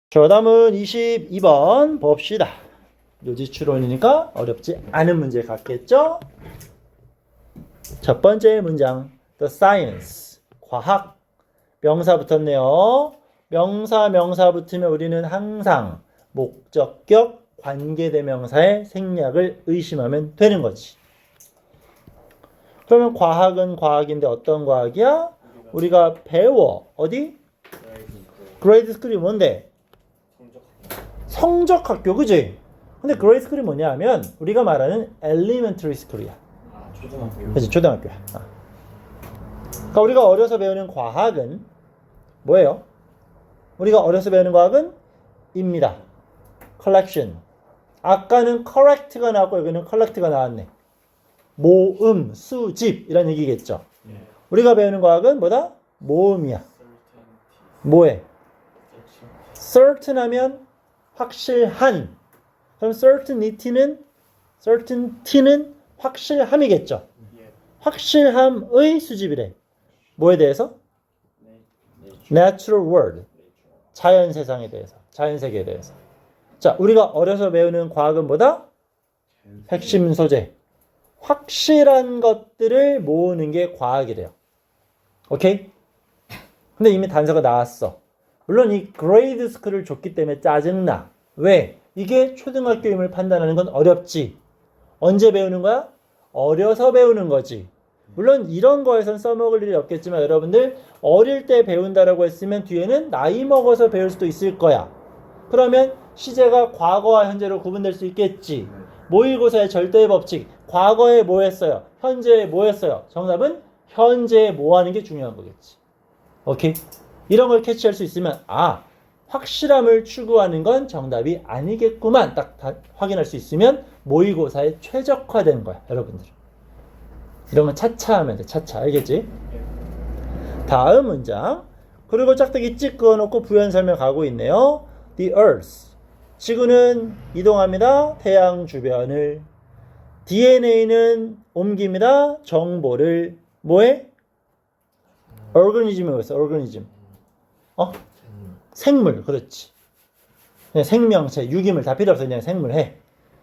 자, 다음은 22번 봅시다. 요지추론이니까 어렵지 않은 문제 같겠죠? 첫 번째 문장 The science, 과학, 명사 붙었네요. 명사 붙으면 우리는 항상 목적격, 관계대명사의 생략을 의심하면 되는 거지. 그러면 과학은 과학인데 어떤 과학이야? 우리가 배워. 어디? 그레이드 스쿨이 뭔데? 성적학교, 그지? 근데 그레이드 스쿨이 뭐냐 하면 우리가 말하는 엘리멘터리 스쿨이야. 초등학교. 그치, 초등학교야. 그러니까 우리가 어려서 배우는 과학은 뭐예요? 우리가 어려서 배우는 과학은 입니다. collection. 아까는 correct가 나왔고 여기는 collect가 나왔네. 모음, 수집 이런 얘기겠죠. 우리가 배우는 과학은 뭐다? 모음이야. 뭐해? certain 하면 확실한. 그럼 certainty는 확실함이겠죠. 확실함의 수집이래. 뭐에 대해서? Natural world. 자연 세상에 대해서. 자연 세계에 대해서. 자, 우리가 어려서 배우는 과학은 뭐다? 핵심 소재. 확실한 것들을 모으는 게 과학이래요. 오케이? 근데 이미 단서가 나왔어. 물론 이 그레이드 스쿨을 줬기 때문에 짜증나. 왜? 이게 초등학교임을 판단하는 건 어렵지. 언제 배우는 거야? 어려서 배우는 거지. 물론 이런 거에선 써먹을 일이 없겠지만 여러분들 어릴 때 배운다라고 했으면 뒤에는 나이 먹어서 배울 수도 있을 거야. 그러면 시제가 과거와 현재로 구분될 수 있겠지. 모의고사의 절대의 법칙. 과거에 뭐 했어요? 현재에 뭐 했어요? 정답은 현재에 뭐 하는 게 중요한 거겠지. 오케이? 이런 걸 캐치할 수 있으면 확실함을 추구하는 건 정답이 아니겠구만 딱 확인할 수 있으면 모의고사에 최적화된 거야, 여러분들. 이런 건 차차 하면 돼. 차차. 알겠지? 다음 문장. 그리고 짝대기 찍 그어놓고 부연 설명 가고 있네요. The Earth. 지구는 이동합니다. 태양 주변을. DNA는 옮깁니다. 정보를. 뭐해? organism이 뭐였어? organism. 생물. 그렇지. 그냥 생명체, 유기물 다 필요 없어. 그냥 생물 해.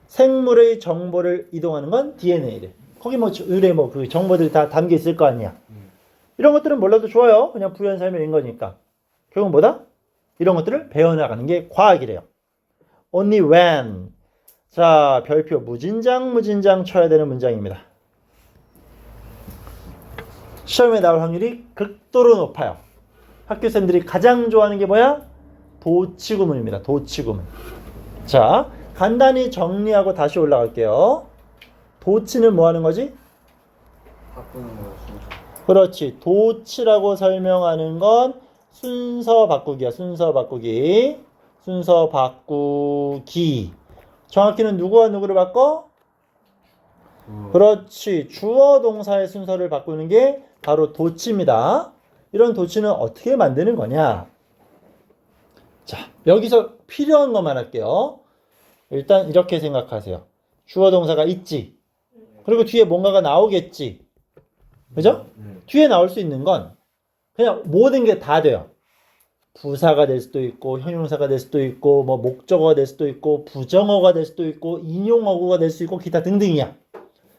생물의 정보를 이동하는 건 DNA래. 거기 그 정보들이 다 담겨 있을 거 아니야. 이런 것들은 몰라도 좋아요. 그냥 부연 설명인 거니까. 결국 뭐다? 이런 것들을 배워나가는 게 과학이래요. Only when. 자, 별표 무진장 쳐야 되는 문장입니다. 시험에 나올 확률이 극도로 높아요. 학교생들이 가장 좋아하는 게 뭐야? 도치구문입니다. 도치구문. 자, 간단히 정리하고 다시 올라갈게요. 도치는 뭐 하는 거지? 바꾸는 거였어. 그렇지. 도치라고 설명하는 건 순서 바꾸기야. 순서 바꾸기. 순서 바꾸기. 정확히는 누구와 누구를 바꿔? 그렇지. 주어 동사의 순서를 바꾸는 게 바로 도치입니다. 이런 도치는 어떻게 만드는 거냐? 자, 여기서 필요한 것만 할게요. 일단 이렇게 생각하세요. 주어 동사가 있지. 그리고 뒤에 뭔가가 나오겠지. 그죠? 뒤에 나올 수 있는 건 그냥 모든 게 다 돼요. 부사가 될 수도 있고, 형용사가 될 수도 있고, 뭐 목적어가 될 수도 있고, 부정어가 될 수도 있고, 인용어구가 될 수 있고, 기타 등등이야.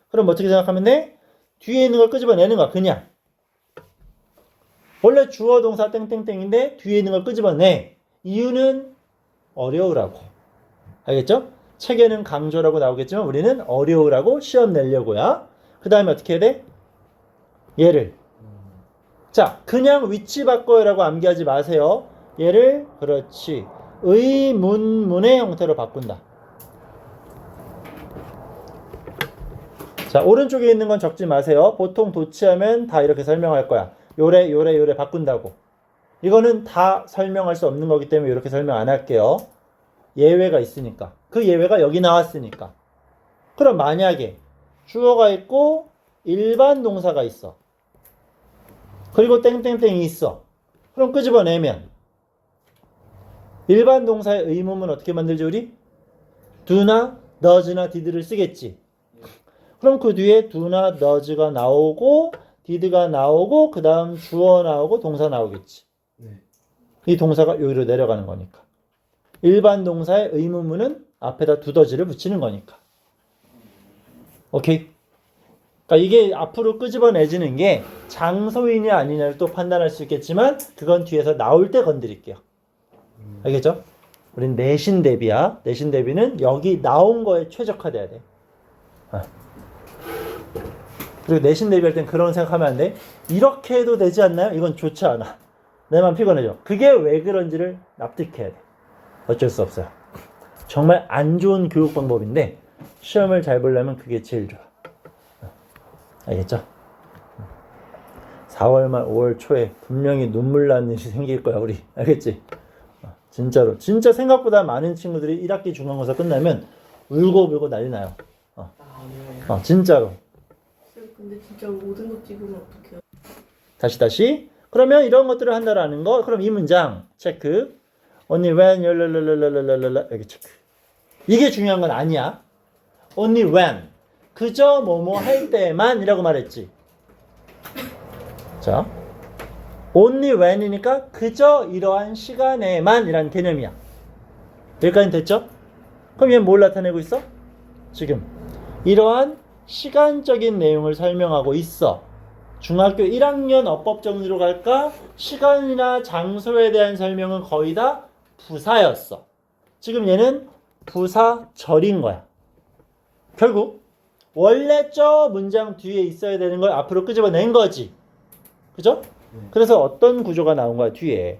그럼 어떻게 생각하면 돼? 뒤에 있는 걸 끄집어내는 거야, 그냥. 원래 주어 동사 땡땡땡인데 뒤에 있는 걸 끄집어내. 이유는 어려우라고. 알겠죠? 책에는 강조라고 나오겠지만 우리는 어려우라고 시험 내려고야. 그 다음에 어떻게 해야 돼? 얘를. 자, 그냥 위치 바꿔요라고 암기하지 마세요. 얘를 그렇지. 의문문의 형태로 바꾼다. 자, 오른쪽에 있는 건 적지 마세요. 보통 도치하면 다 이렇게 설명할 거야. 요래 바꾼다고. 이거는 다 설명할 수 없는 거기 때문에 이렇게 설명 안 할게요. 예외가 있으니까. 그 예외가 여기 나왔으니까. 그럼 만약에 주어가 있고 일반 동사가 있어. 그리고 땡땡땡이 있어. 그럼 끄집어내면 일반 동사의 의문문 어떻게 만들지 우리? do나 does나 did를 쓰겠지. 그럼 그 뒤에 do나 does가 나오고 did가 나오고 그 다음 주어 나오고 동사 나오겠지. 이 동사가 여기로 내려가는 거니까. 일반 동사의 의문문은 앞에다 두더지를 붙이는 거니까. 오케이? 그러니까 이게 앞으로 끄집어내지는 게 장소이냐 아니냐를 또 판단할 수 있겠지만 그건 뒤에서 나올 때 건드릴게요. 알겠죠? 우린 내신 대비야. 내신 대비는 여기 나온 거에 최적화돼야 돼. 그리고 내신 대비할 땐 그런 생각하면 안 돼. 이렇게 해도 되지 않나요? 이건 좋지 않아. 내 맘 피곤해져. 그게 왜 그런지를 납득해야 돼. 어쩔 수 없어요. 정말 안 좋은 교육 방법인데 시험을 잘 보려면 그게 제일 좋아. 알겠죠? 4월 말 5월 초에 분명히 눈물 나는 일이 생길 거야 우리. 알겠지? 진짜로. 진짜 생각보다 많은 친구들이 1학기 중간고사 끝나면 울고불고 난리 나요. 진짜로. 근데 진짜 모든 거 찍으면 어떡해요? 다시. 그러면 이런 것들을 한다라는 거. 그럼 이 문장 체크. Only when 여기 체크. 이게 중요한 건 아니야. Only when. 그저 뭐뭐 할 때만이라고 말했지. 자, only when이니까 그저 이러한 시간에만이라는 개념이야. 여기까지 됐죠? 그럼 얘는 뭘 나타내고 있어? 지금 이러한 시간적인 내용을 설명하고 있어. 중학교 1학년 어법 정리로 갈까? 시간이나 장소에 대한 설명은 거의 다 부사였어. 지금 얘는 부사절인 거야. 결국 원래 저 문장 뒤에 있어야 되는 걸 앞으로 끄집어낸 거지. 그죠? 그래서 어떤 구조가 나온 거야 뒤에.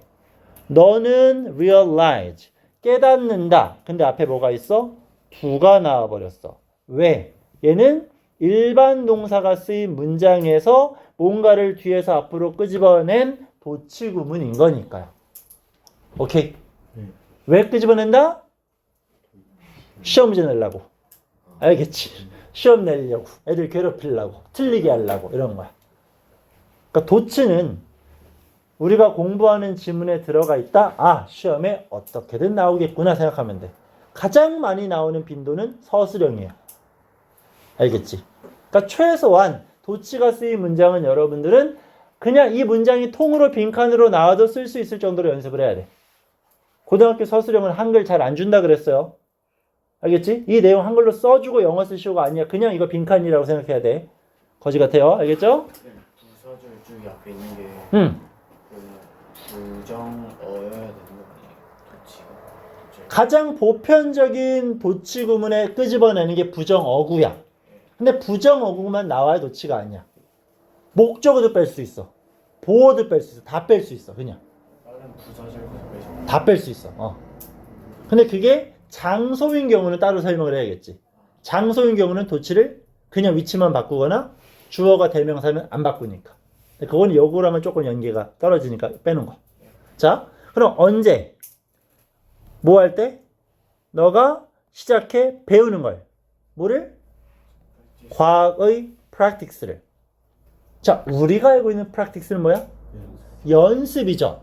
너는 realize 깨닫는다. 근데 앞에 뭐가 있어? do가 나와버렸어. 왜? 얘는 일반 동사가 쓰인 문장에서 뭔가를 뒤에서 앞으로 끄집어낸 도치구문인 거니까요. 오케이? 왜 끄집어낸다? 시험 문제 내려고. 알겠지? 시험 내려고. 애들 괴롭히려고. 틀리게 하려고. 이런 거야. 그러니까 도치는 우리가 공부하는 지문에 들어가 있다. 시험에 어떻게든 나오겠구나 생각하면 돼. 가장 많이 나오는 빈도는 서술형이에요. 알겠지? 그러니까 최소한 도치가 쓰인 문장은 여러분들은 그냥 이 문장이 통으로 빈칸으로 나와도 쓸 수 있을 정도로 연습을 해야 돼. 고등학교 서술형은 한글 잘 안 준다 그랬어요. 알겠지? 이 내용 한글로 써주고 영어 쓰시고가 아니야. 그냥 이거 빈칸이라고 생각해야 돼. 거지 같아요. 알겠죠? 부서줄 줄 앞에 있는 게 부정어여야 되는 거 아니에요? 도치가. 가장 보편적인 도치 구문에 끄집어내는 게 부정어구야. 근데 부정어구만 나와야 도치가 아니야. 목적어도 뺄 수 있어. 보어도 뺄 수 있어. 다 뺄 수 있어. 그냥. 다른 부서줄부터 빼서. 다 뺄 수 있어. 근데 그게 장소인 경우는 따로 설명을 해야겠지. 장소인 경우는 도치를 그냥 위치만 바꾸거나 주어가 대명사면 안 바꾸니까. 그건 요거랑은 조금 연계가 떨어지니까 빼는 거. 자, 그럼 언제? 뭐 할 때? 너가 시작해 배우는 걸. 뭐를? 과학의 practice를. 자, 우리가 알고 있는 practice는 뭐야? 연습이죠.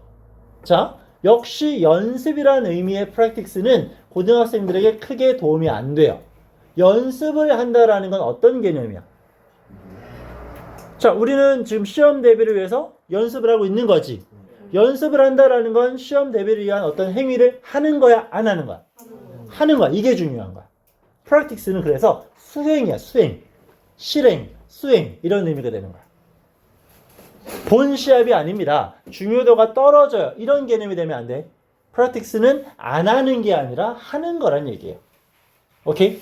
자, 역시 연습이라는 의미의 practice는 고등학생들에게 크게 도움이 안 돼요. 연습을 한다라는 건 어떤 개념이야? 자, 우리는 지금 시험 대비를 위해서 연습을 하고 있는 거지. 연습을 한다라는 건 시험 대비를 위한 어떤 행위를 하는 거야, 안 하는 거야? 하는 거야. 이게 중요한 거야. practice는 그래서 수행이야, 수행. 실행, 수행 이런 의미가 되는 거야. 본 시합이 아닙니다. 중요도가 떨어져요. 이런 개념이 되면 안 돼. practice는 안 하는 게 아니라 하는 거란 얘기예요. 오케이?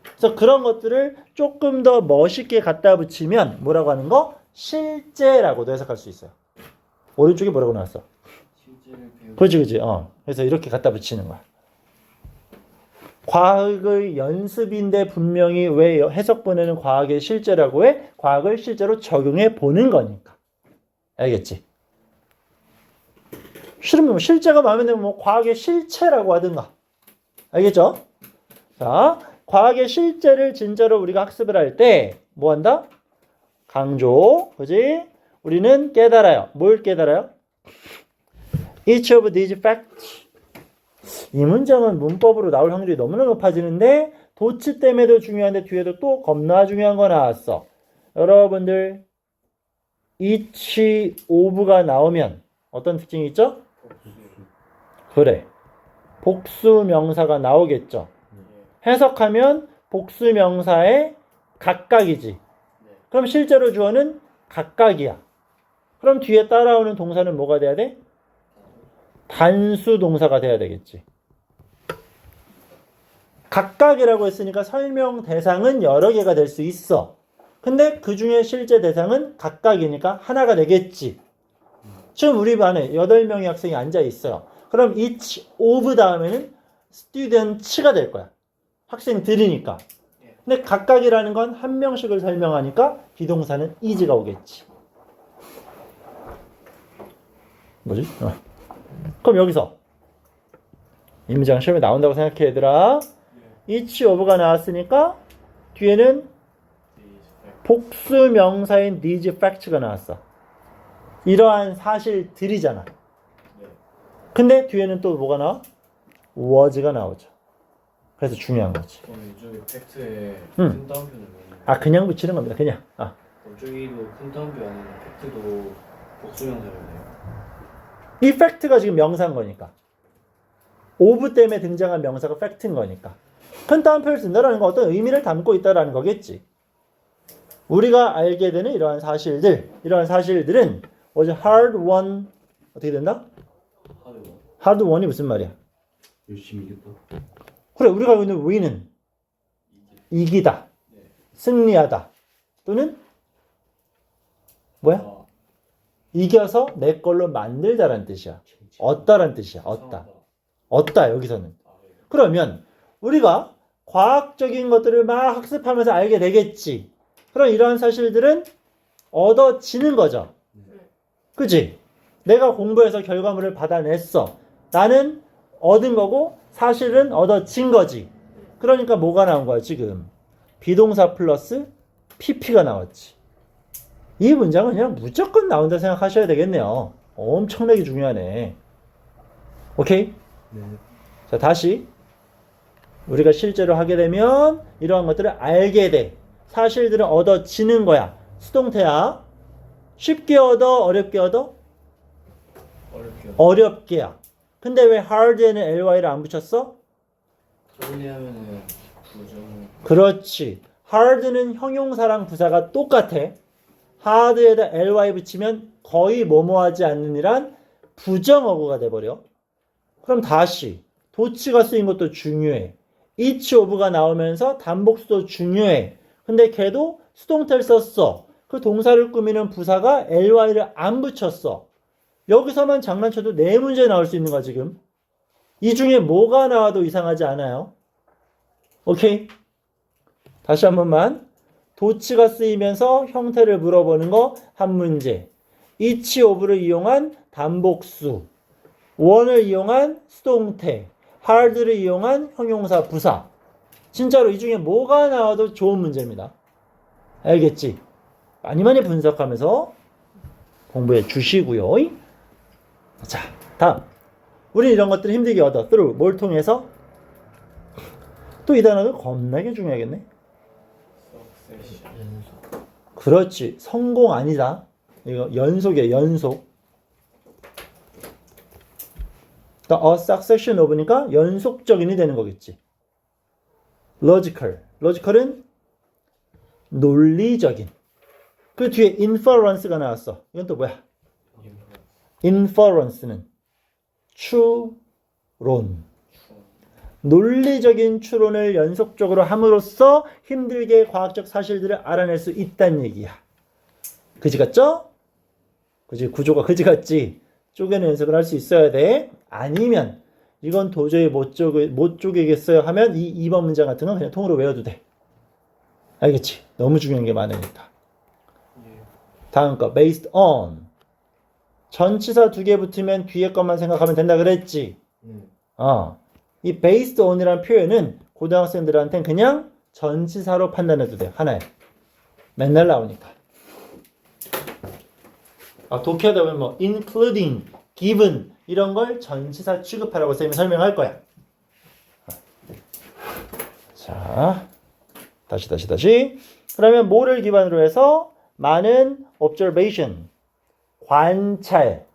그래서 그런 것들을 조금 더 멋있게 갖다 붙이면 뭐라고 하는 거? 실제라고도 해석할 수 있어요. 오른쪽에 뭐라고 나왔어? 실제를 배우고. 그렇지. 그래서 이렇게 갖다 붙이는 거야. 과학의 연습인데 분명히 왜 해석본에는 과학의 실제라고 해? 과학을 실제로 적용해 보는 거니까. 알겠지? 싫으면 실제가 마음에 들면 뭐 과학의 실체라고 하든가. 알겠죠? 자, 과학의 실제를 진짜로 우리가 학습을 할 때 뭐 한다? 강조. 그지? 우리는 깨달아요. 뭘 깨달아요? Each of these facts. 이 문장은 문법으로 나올 확률이 너무나 높아지는데 도치 때문에도 중요한데 뒤에도 또 겁나 중요한 거 나왔어. 여러분들 each of가 나오면 어떤 특징이 있죠? 그래. 복수명사가 나오겠죠. 해석하면 복수명사의 각각이지. 네. 그럼 실제로 주어는 각각이야. 그럼 뒤에 따라오는 동사는 뭐가 돼야 돼? 단수 동사가 돼야 되겠지. 각각이라고 했으니까 설명 대상은 여러 개가 될 수 있어. 근데 그 중에 실제 대상은 각각이니까 하나가 되겠지. 지금 우리 반에 8명의 학생이 앉아 있어요. 그럼 each of 다음에는 students가 될 거야. 학생들이니까. 근데 각각이라는 건 한 명씩을 설명하니까 비동사는 is가 오겠지. 뭐지? 그럼 여기서 이 문장 시험에 나온다고 생각해 얘들아. each of가 나왔으니까 뒤에는 복수 명사인 these facts가 나왔어. 이러한 사실들이잖아. 근데 뒤에는 또 뭐가 나와? was가 나오죠. 그래서 중요한 거지. 그럼 이쪽에 팩트에 응. 큰 따옴표는 왜? 아, 그냥 붙이는 겁니다. 그냥. 이쪽에도 큰 따옴표 아니면 팩트도 복수명사였네요. 이 팩트가 지금 명사인 거니까. of 때문에 등장한 명사가 팩트인 거니까. 큰 따옴표를 쓴다라는 건 어떤 의미를 담고 있다라는 거겠지. 우리가 알게 되는 이러한 사실들은 was hard won. 어떻게 된다? hard won이 무슨 말이야? 열심히 이겼다. 그래, 우리가 알고 있는 win은 이기다, 승리하다, 또는 뭐야? 이겨서 내 걸로 만들다라는 뜻이야. 얻다라는 뜻이야. 얻다 여기서는. 그러면 우리가 과학적인 것들을 막 학습하면서 알게 되겠지. 그럼 이러한 사실들은 얻어지는 거죠. 그치? 내가 공부해서 결과물을 받아냈어. 나는 얻은 거고 사실은 얻어진 거지. 그러니까 뭐가 나온 거야 지금? 비동사 플러스 pp가 나왔지. 이 문장은 그냥 무조건 나온다 생각하셔야 되겠네요. 엄청나게 중요하네. 오케이? 네. 자, 다시 우리가 실제로 하게 되면 이러한 것들을 알게 돼. 사실들은 얻어지는 거야. 수동태야. 쉽게 얻어, 어렵게 얻어? 어렵게요. 어렵게야. 근데 왜 hard에는 ly를 안 붙였어? 정리하면은 부정. 그렇지. hard는 형용사랑 부사가 똑같아. hard에다 ly 붙이면 거의 뭐뭐하지 않는 이란 부정어구가 돼버려. 그럼 다시 도치가 쓰인 것도 중요해. each of가 나오면서 단복수도 중요해. 근데 걔도 수동태를 썼어. 그 동사를 꾸미는 부사가 ly를 안 붙였어. 여기서만 장난쳐도 4문제 나올 수 있는 거야 지금. 이 중에 뭐가 나와도 이상하지 않아요. 오케이? 다시 한 번만. 도치가 쓰이면서 형태를 물어보는 거 한 문제. each of를 이용한 단복수. 원을 이용한 수동태. hard를 이용한 형용사 부사. 진짜로 이 중에 뭐가 나와도 좋은 문제입니다. 알겠지? 많이 분석하면서 공부해 주시고요. 자, 다음. 우리 이런 것들을 힘들게 얻어. through. 뭘 통해서? 또 이 단어는 겁나게 중요하겠네. 석세션. 그렇지. 성공 아니다. 이거 연속이에요. 연속. 그러니까 a succession of니까 연속적인이 되는 거겠지. logical. logical은 논리적인. 그 뒤에 inference가 나왔어. 이건 또 뭐야? inference는 추론. 논리적인 추론을 연속적으로 함으로써 힘들게 과학적 사실들을 알아낼 수 있다는 얘기야. 그지 같죠? 그지, 구조가 그지 같지? 쪼개는 연습을 할 수 있어야 돼. 아니면 이건 도저히 못 쪼개겠어요 하면 이 2번 문장 같은 건 그냥 통으로 외워도 돼. 알겠지? 너무 중요한 게 많으니까. 다음 거 based on. 전치사 2개 붙으면 뒤에 것만 생각하면 된다 그랬지? 이 based on이라는 표현은 고등학생들한테는 그냥 전치사로 판단해도 돼요. 하나에. 맨날 나오니까. 독해하다 보면 뭐 including, given 이런 걸 전치사 취급하라고 쌤이 설명할 거야. 자, 다시. 그러면 뭐를 기반으로 해서? 많은 observation, 관찰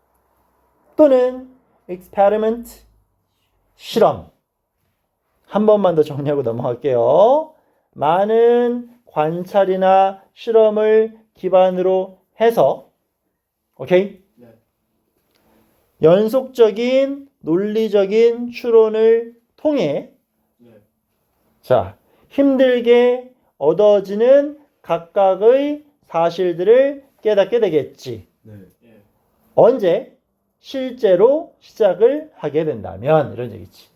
또는 experiment, 실험. 한 번만 더 정리하고 넘어갈게요. 많은 관찰이나 실험을 기반으로 해서 오케이? 네. 연속적인 논리적인 추론을 통해 네. 자, 힘들게 얻어지는 각각의 사실들을 깨닫게 되겠지. 네. 예. 언제? 실제로 시작을 하게 된다면 이런 얘기지.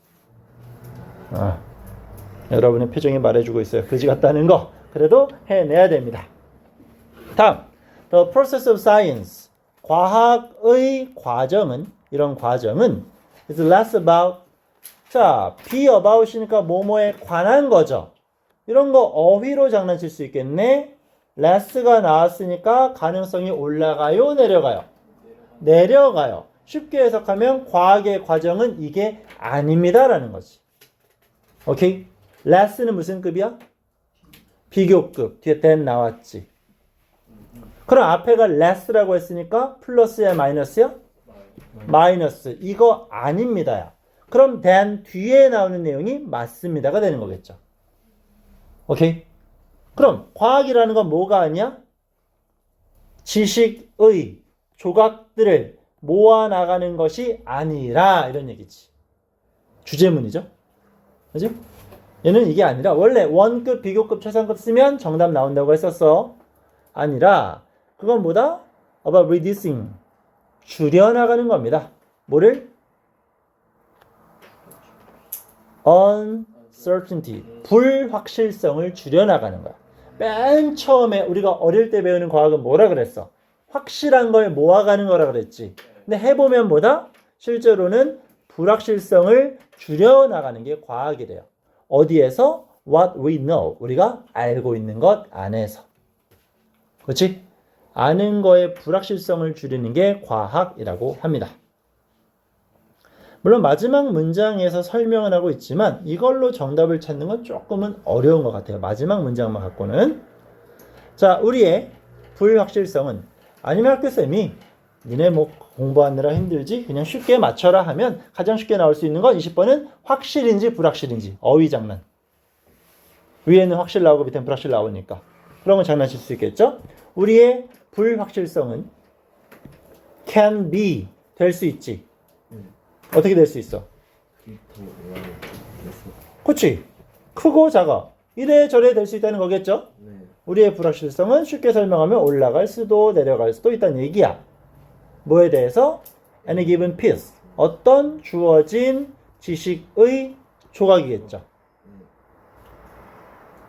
여러분의 표정이 말해주고 있어요. 그지 같다는 거. 그래도 해내야 됩니다. 다음, the process of science. 과학의 과정은 이런 과정은 is less about. 자, be about이니까 뭐뭐에 관한 거죠. 이런 거 어휘로 장난칠 수 있겠네. less가 나왔으니까 가능성이 올라가요, 내려가요? 내려가요. 쉽게 해석하면 과학의 과정은 이게 아닙니다라는 거지. 오케이? less는 무슨 급이야? 비교급. 뒤에 then 나왔지. 그럼 앞에가 less라고 했으니까 플러스야 마이너스야? 마이너스. 이거 아닙니다야. 그럼 then 뒤에 나오는 내용이 맞습니다가 되는 거겠죠. 오케이? 그럼 과학이라는 건 뭐가 아니야? 지식의 조각들을 모아나가는 것이 아니라 이런 얘기지. 주제문이죠. 그지? 얘는 이게 아니라 원래 원급, 비교급, 최상급 쓰면 정답 나온다고 했었어. 아니라 그건 뭐다? about reducing. 줄여나가는 겁니다. 뭐를? uncertainty. 불확실성을 줄여나가는 거야. 맨 처음에 우리가 어릴 때 배우는 과학은 뭐라 그랬어? 확실한 걸 모아가는 거라 그랬지. 근데 해보면 뭐다? 실제로는 불확실성을 줄여나가는 게 과학이래요. 어디에서? What we know. 우리가 알고 있는 것 안에서. 그렇지? 아는 거의 불확실성을 줄이는 게 과학이라고 합니다. 물론 마지막 문장에서 설명을 하고 있지만 이걸로 정답을 찾는 건 조금은 어려운 것 같아요. 마지막 문장만 갖고는. 자, 우리의 불확실성은 아니면 학교쌤이 니네 뭐 공부하느라 힘들지? 그냥 쉽게 맞춰라 하면 가장 쉽게 나올 수 있는 건 20번은 확실인지 불확실인지. 어휘장난. 위에는 확실 나오고 밑에는 불확실 나오니까. 그런 건 장난칠 수 있겠죠? 우리의 불확실성은 can be. 될 수 있지. 어떻게 될 수 있어? 그치? 크고 작아. 이래저래 될 수 있다는 거겠죠? 네. 우리의 불확실성은 쉽게 설명하면 올라갈 수도 내려갈 수도 있다는 얘기야. 뭐에 대해서? Any given piece. 어떤 주어진 지식의 조각이겠죠.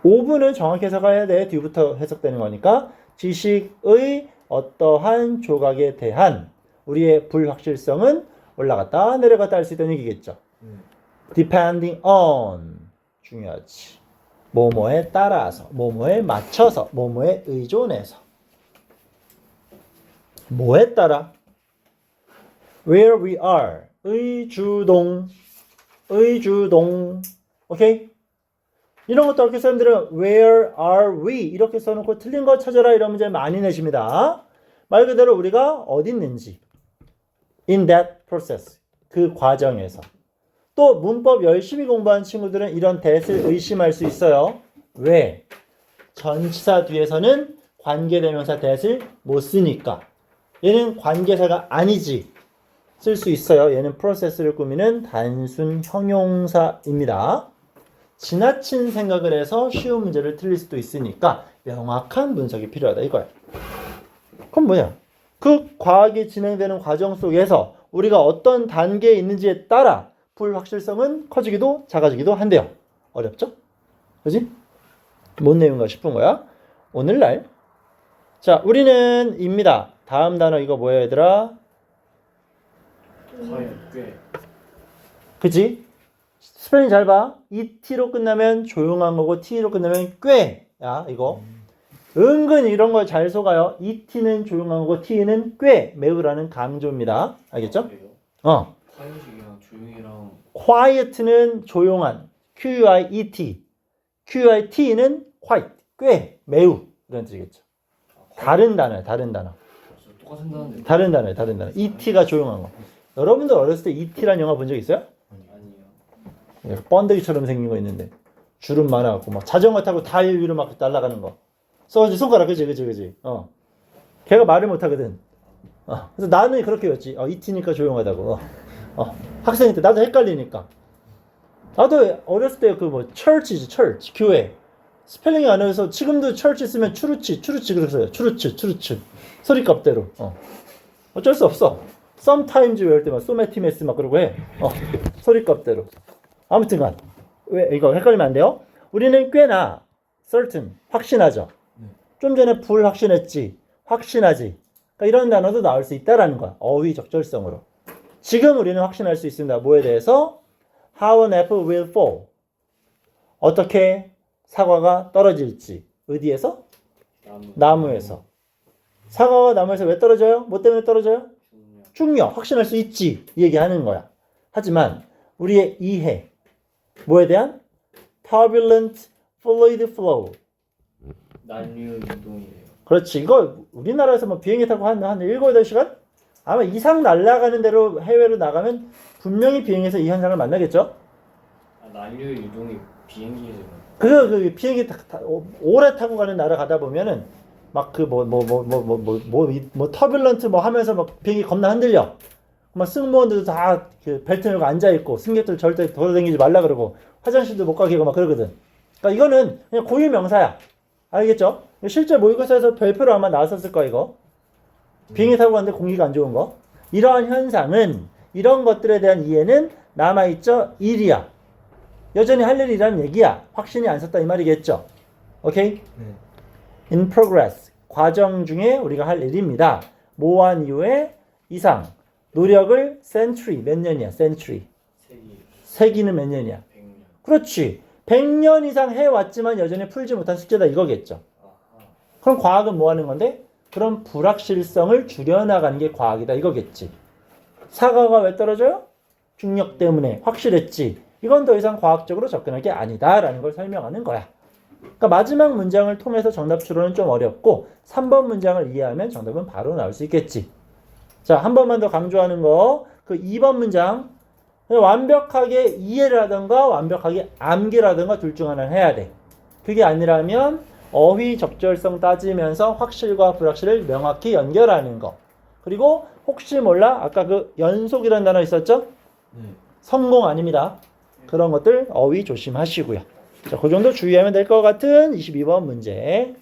5분은 정확히 해석해야 돼. 뒤부터 해석되는 거니까. 지식의 어떠한 조각에 대한 우리의 불확실성은 올라갔다 내려갔다 할 수 있다는 얘기겠죠. Depending on. 중요하지. 뭐뭐에 따라서, 뭐뭐에 맞춰서, 뭐뭐에 의존해서. 뭐에 따라? Where we are. 의주동. 의주동. 오케이? 이런 것도 학교 사람들은 Where are we? 이렇게 써놓고 틀린 거 찾아라 이런 문제 많이 내십니다. 말 그대로 우리가 어디 있는지. In that process. 그 과정에서. 또 문법 열심히 공부한 친구들은 이런 that을 의심할 수 있어요. 왜? 전치사 뒤에서는 관계대명사 that을 못 쓰니까. 얘는 관계사가 아니지. 쓸 수 있어요. 얘는 process를 꾸미는 단순 형용사입니다. 지나친 생각을 해서 쉬운 문제를 틀릴 수도 있으니까 명확한 분석이 필요하다 이거야. 그럼 뭐냐? 그 과학이 진행되는 과정 속에서 우리가 어떤 단계에 있는지에 따라 불확실성은 커지기도 작아지기도 한대요. 어렵죠? 그지? 뭔 내용인가 싶은 거야. 오늘날 자, 우리는 입니다. 다음 단어 이거 뭐야 얘들아? 과연 꽤. 그치? 스펠링 잘 봐. ET로 끝나면 조용한 거고 T로 끝나면 꽤. 야, 이거. 은근 이런 걸 잘 속아요. ET는 조용한 거고 T는 꽤. 매우라는 강조입니다. 알겠죠? 그래요? 과연식이랑 조용이랑 quiet는 조용한. QUIET. QUIT는 quiet. 꽤. 매우. 이런 뜻이겠죠. 다른 단어예요. 다른 단어. 똑같은 단어인데. 다른 단어예요. 다른 단어. ET가 조용한 거. 여러분들 어렸을 때 ET라는 영화 본 적 있어요? 아니요. 번데기처럼 생긴 거 있는데 주름 많아갖고 막 자전거 타고 달 위로 막 날아가는 거. 써가지고 손가락 그지. 걔가 말을 못하거든. 그래서 나는 그렇게 외웠지. 이티니까 조용하다고. 학생일 때 나도 헷갈리니까. 나도 어렸을 때 그 뭐 church이지, church 교회. 스펠링이 안 해서 지금도 church 쓰면 추루치 그랬어요. 추루츠 소리값대로. 어쩔 수 없어. sometimes 외울 때만 소메티메스 막 그러고 해. 소리값대로. 아무튼간 왜 이거 헷갈리면 안 돼요? 우리는 꽤나 certain 확신하죠. 좀 전에 불확신했지, 확신하지. 그러니까 이런 단어도 나올 수 있다라는 거야. 어휘 적절성으로. 지금 우리는 확신할 수 있습니다. 뭐에 대해서? How an apple will fall. 어떻게 사과가 떨어질지. 어디에서? 나무에서. 사과가 나무에서 왜 떨어져요? 뭐 때문에 떨어져요? 중력. 확신할 수 있지. 이 얘기하는 거야. 하지만 우리의 이해. 뭐에 대한? Turbulent fluid flow. 난류 이동이래요. 그렇지. 이거 우리나라에서 뭐 비행기 타고 한 7, 8시간? 아마 이상 날아가는 대로 해외로 나가면 분명히 비행기에서 이 현상을 만나겠죠? 난류 이동이 비행기에서 그 비행기 오래 타고 가는 나라 가다 보면은 막 그 터뷸런트 뭐 하면서 막 비행기 겁나 흔들려. 막 승무원들도 다 그 벨트 메고 앉아 있고 승객들 절대 돌아다니지 말라 그러고 화장실도 못 가게 하고 막 그러거든. 그러니까 이거는 그냥 고유 명사야. 알겠죠? 실제 모의고사에서 별표로 아마 나왔었을 거야 이거. 비행기 타고 갔는데 공기가 안 좋은 거. 이러한 현상은 이런 것들에 대한 이해는 남아있죠. 일이야. 여전히 할 일이라는 얘기야. 확신이 안 섰다 이 말이겠죠. 오케이? In progress. 과정 중에 우리가 할 일입니다. 모호한 이후에 이상. 노력을 century. 몇 년이야? century. 세기는 몇 년이야? 100년. 그렇지. 100년 이상 해왔지만 여전히 풀지 못한 숙제다 이거겠죠. 그럼 과학은 뭐 하는 건데? 그런 불확실성을 줄여나가는 게 과학이다 이거겠지. 사과가 왜 떨어져요? 중력 때문에. 확실했지. 이건 더 이상 과학적으로 접근할 게 아니다라는 걸 설명하는 거야. 그러니까 마지막 문장을 통해서 정답 추론은 좀 어렵고 3번 문장을 이해하면 정답은 바로 나올 수 있겠지. 자, 한 번만 더 강조하는 거. 그 2번 문장. 완벽하게 이해를 하던가 완벽하게 암기를 하던가 둘 중 하나는 해야 돼. 그게 아니라면 어휘 적절성 따지면서 확실과 불확실을 명확히 연결하는 거. 그리고 혹시 몰라 아까 그 연속이라는 단어 있었죠? 성공 아닙니다. 그런 것들 어휘 조심하시고요. 자, 그 정도 주의하면 될 것 같은 22번 문제.